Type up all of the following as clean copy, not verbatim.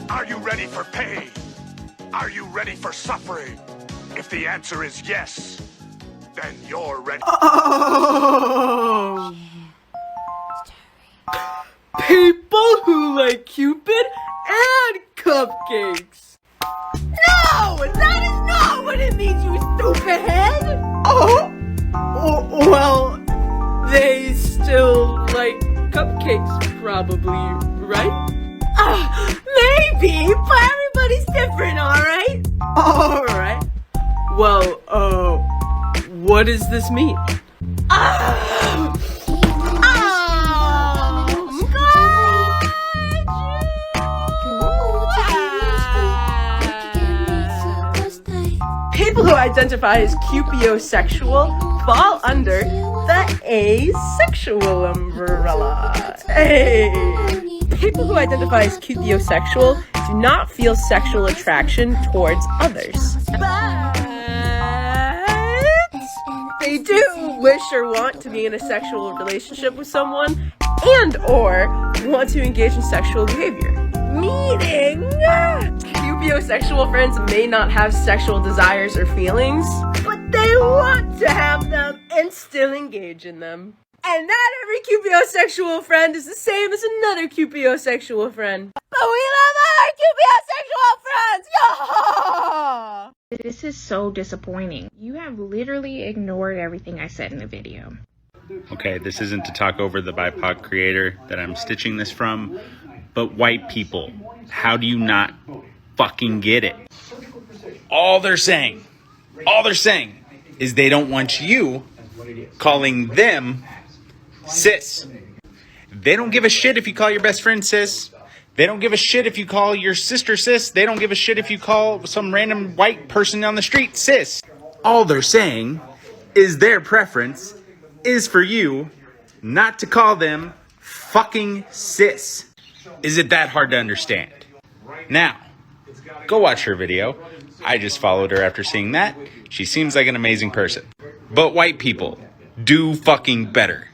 Are you ready for pain? Are you ready for suffering? If the answer is yes, then you're ready. Oh. People who like Cupid and cupcakes. No! That is not what it means, you stupid head! Oh! Well, they still like cupcakes, probably, right? Maybe, but everybody's different, alright? Alright. Well, what does this mean? People who identify as cupiosexual fall under the asexual umbrella. Hey. People who identify as cupiosexual do not feel sexual attraction towards others. But they do wish or want to be in a sexual relationship with someone and or want to engage in sexual behavior. Meaning, cupiosexual friends may not have sexual desires or feelings, but they want to have them and still engage in them. And not every cupiosexual friend is the same as another cupiosexual friend. But we love our cupiosexual friends! Yeah! This is so disappointing. You have literally ignored everything I said in the video. Okay, this isn't to talk over the BIPOC creator that I'm stitching this from, but white people, how do you not fucking get it? All they're saying is they don't want you calling them cis. They don't give a shit if you call your best friend cis. They don't give a shit if you call your sister cis. They don't give a shit if you call some random white person on the street cis. All they're saying is their preference is for you not to call them fucking cis. Is it that hard to understand? Now, go watch her video. I just followed her after seeing that. She seems like an amazing person. But white people, do fucking better.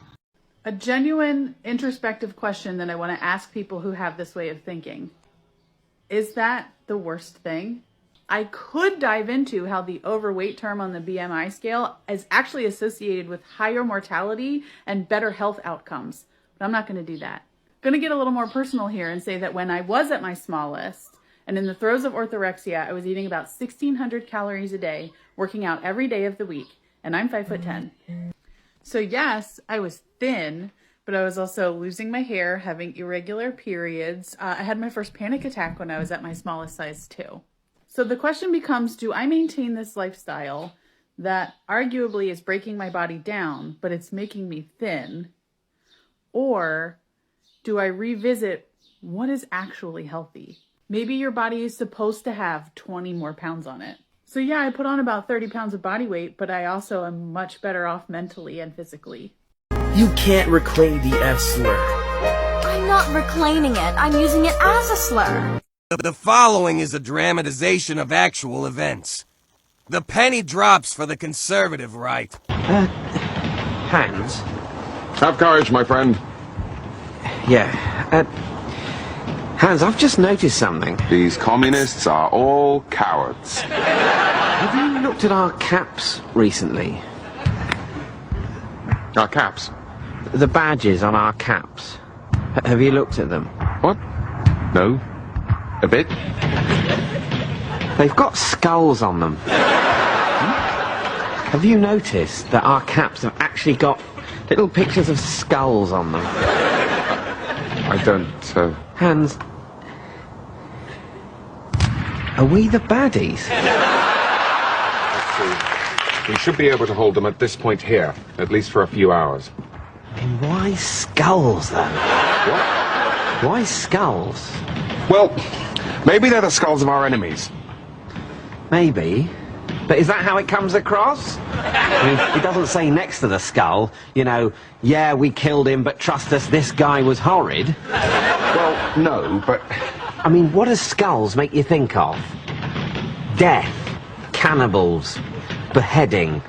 A genuine introspective question that I want to ask people who have this way of thinking. Is that the worst thing? I could dive into how the overweight term on the BMI scale is actually associated with higher mortality and better health outcomes, but I'm not going to do that. I'm going to get a little more personal here and say that when I was at my smallest and in the throes of orthorexia, I was eating about 1,600 calories a day, working out every day of the week, and I'm 5'10". So yes, I was thin, but I was also losing my hair, having irregular periods. I had my first panic attack when I was at my smallest size too. So the question becomes, do I maintain this lifestyle that arguably is breaking my body down, but it's making me thin? Or do I revisit what is actually healthy? Maybe your body is supposed to have 20 more pounds on it. So yeah, I put on about 30 pounds of body weight, but I also am much better off mentally and physically. You can't reclaim the F slur. I'm not reclaiming it. I'm using it as a slur. The following is a dramatization of actual events. The penny drops for the conservative right. Hans? Have courage, my friend. Yeah, Hans, I've just noticed something. These communists are all cowards. Have you looked at our caps recently? Our caps? The badges on our caps. Have you looked at them? What? No. A bit? They've got skulls on them. Have you noticed that our caps have actually got little pictures of skulls on them? I don't, Hans, are we the baddies? Let's see. We should be able to hold them at this point here, at least for a few hours. And why skulls, then? What? Why skulls? Well, maybe they're the skulls of our enemies. Maybe. But is that how it comes across? I mean, it doesn't say next to the skull, you know, yeah, we killed him, but trust us, this guy was horrid. Well, no, but... I mean, what does skulls make you think of? Death, cannibals, beheading,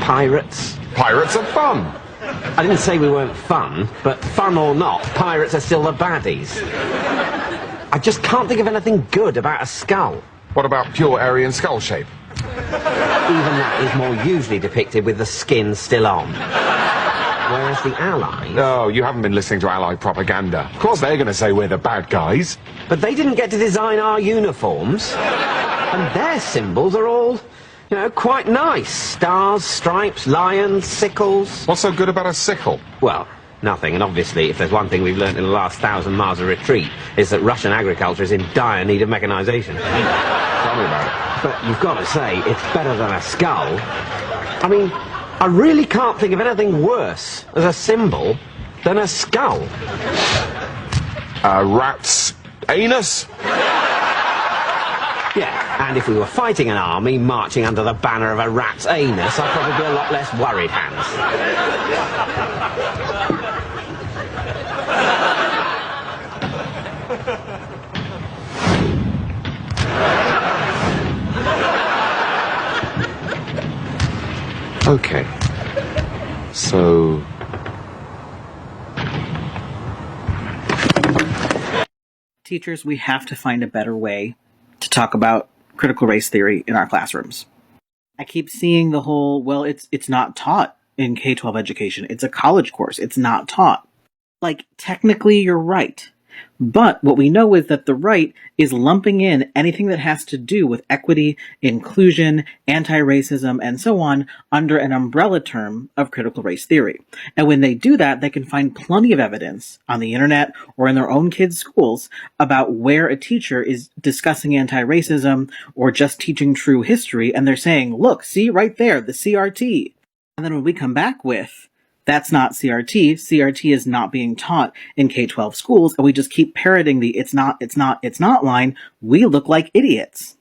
pirates. Pirates are fun. I didn't say we weren't fun, but fun or not, pirates are still the baddies. I I just can't think of anything good about a skull. What about pure Aryan skull shape? Even that is more usually depicted with the skin still on. Whereas the Allies... No, you haven't been listening to Allied propaganda. Of course they're going to say we're the bad guys. But they didn't get to design our uniforms. And their symbols are all, quite nice. Stars, stripes, lions, sickles. What's so good about a sickle? Well, nothing. And obviously, if there's one thing we've learnt in the last 1,000 miles of retreat, is that Russian agriculture is in dire need of mechanization. Tell me about it. But you've got to say, it's better than a skull. I mean, I really can't think of anything worse as a symbol than a skull. A rat's anus? Yeah, and if we were fighting an army marching under the banner of a rat's anus, I'd probably be a lot less worried, Hans. Okay. So... Teachers, we have to find a better way to talk about critical race theory in our classrooms. I keep seeing the whole, well, it's not taught in K-12 education. It's a college course. It's not taught. Like, technically you're right. But what we know is that the right is lumping in anything that has to do with equity, inclusion, anti-racism, and so on under an umbrella term of critical race theory. And when they do that, they can find plenty of evidence on the internet or in their own kids' schools about where a teacher is discussing anti-racism or just teaching true history, and they're saying, look, see right there, the CRT. And then when we come back with, that's not CRT. CRT is not being taught in K-12 schools, and we just keep parroting the it's not line. We look like idiots.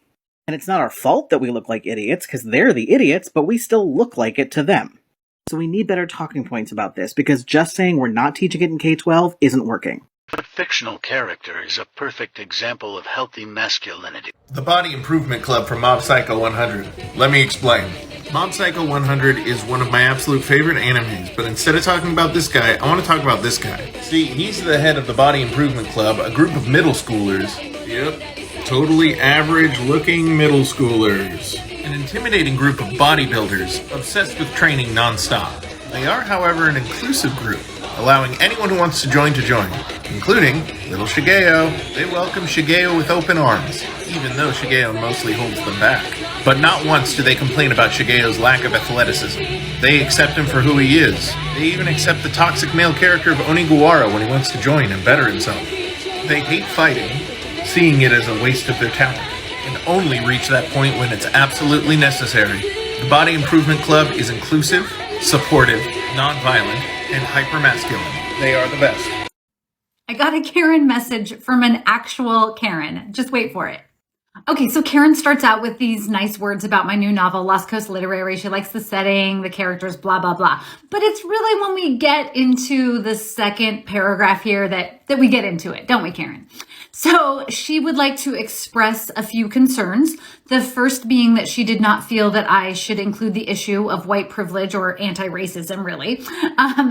And it's not our fault that we look like idiots, because they're the idiots, but we still look like it to them. So we need better talking points about this, because just saying we're not teaching it in K-12 isn't working. A fictional character is a perfect example of healthy masculinity. The Body Improvement Club from Mob Psycho 100. Let me explain. Mob Psycho 100 is one of my absolute favorite animes, but instead of talking about this guy, I want to talk about this guy. See, he's the head of the Body Improvement Club, a group of middle schoolers. Yep, totally average-looking middle schoolers. An intimidating group of bodybuilders, obsessed with training non-stop. They are, however, an inclusive group, allowing anyone who wants to join, including little Shigeo. They welcome Shigeo with open arms, even though Shigeo mostly holds them back. But not once do they complain about Shigeo's lack of athleticism. They accept him for who he is. They even accept the toxic male character of Onigawara when he wants to join and better himself. They hate fighting, seeing it as a waste of their talent, and only reach that point when it's absolutely necessary. The Body Improvement Club is inclusive, supportive, non-violent, and hyper-masculine. They are the best. I got a Karen message from an actual Karen. Just wait for it. Okay, so Karen starts out with these nice words about my new novel, Lost Coast Literary. She likes the setting, the characters, blah, blah, blah. But it's really when we get into the second paragraph here that we get into it, don't we, Karen? So she would like to express a few concerns. The first being that she did not feel that I should include the issue of white privilege or anti-racism, really,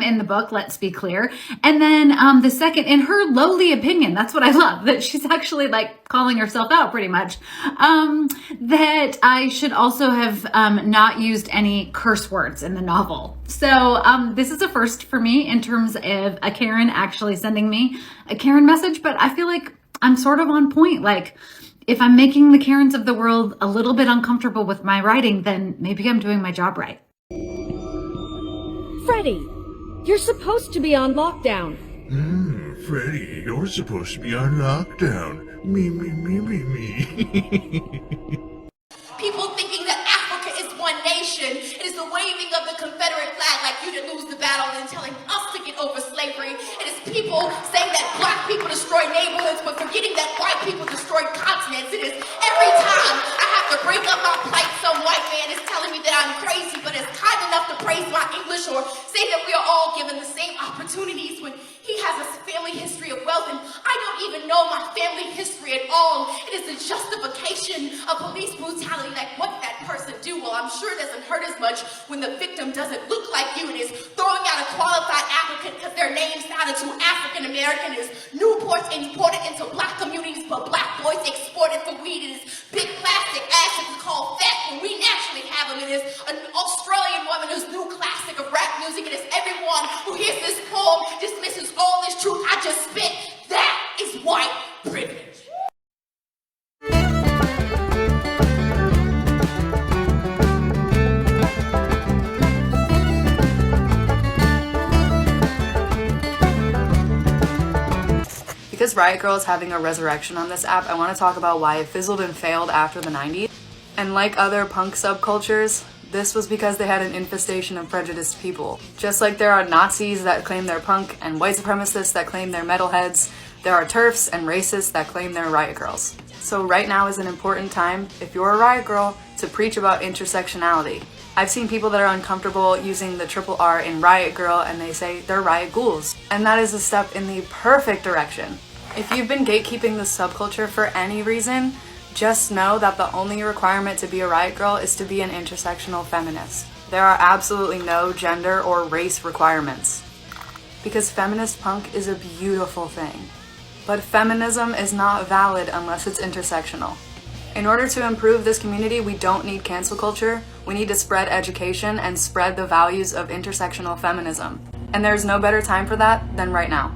in the book, let's be clear. And then the second, in her lowly opinion, that's what I love, that she's actually like calling herself out pretty much, that I should also have not used any curse words in the novel. So this is a first for me in terms of a Karen actually sending me a Karen message, but I feel like I'm sort of on point. Like, if I'm making the Karens of the world a little bit uncomfortable with my writing, then maybe I'm doing my job right. Freddy, you're supposed to be on lockdown. Freddy, you're supposed to be on lockdown. Me. People thinking that Africa is one nation. It is the waving of the Confederate flag like you didn't lose the battle and telling us to get over slavery. It is people saying that black people destroy neighborhoods but forgetting that white people destroyed continents. It is every time I have to break up my plight, some white man is telling me that I'm crazy but is kind enough to praise my English or say that we are all given the same opportunities when he has a family history of wealth and I don't even even know my family history at all. It is the justification of police brutality, like what that person do. Well, I'm sure it doesn't hurt as much when the victim doesn't look like you and is throwing out a qualified applicant because their name sounded too African American. Is Newports imported into black communities, but black boys exported for weed. It is big plastic acids called fat when we naturally have them. It is an Australian woman whose new classic of rap music. It is everyone who hears this poem dismisses all this truth I just spit. That is white privilege. Because Riot Girl is having a resurrection on this app, I want to talk about why it fizzled and failed after the 90s. And like other punk subcultures, this was because they had an infestation of prejudiced people. Just like there are Nazis that claim they're punk and white supremacists that claim they're metalheads, there are TERFs and racists that claim they're Riot Girls. So right now is an important time, if you're a Riot Girl, to preach about intersectionality. I've seen people that are uncomfortable using the triple R in Riot Girl and they say they're Riot Ghouls. And that is a step in the perfect direction. If you've been gatekeeping this subculture for any reason, just know that the only requirement to be a Riot Girl is to be an intersectional feminist. There are absolutely no gender or race requirements. Because feminist punk is a beautiful thing. But feminism is not valid unless it's intersectional. In order to improve this community, we don't need cancel culture. We need to spread education and spread the values of intersectional feminism. And there's no better time for that than right now.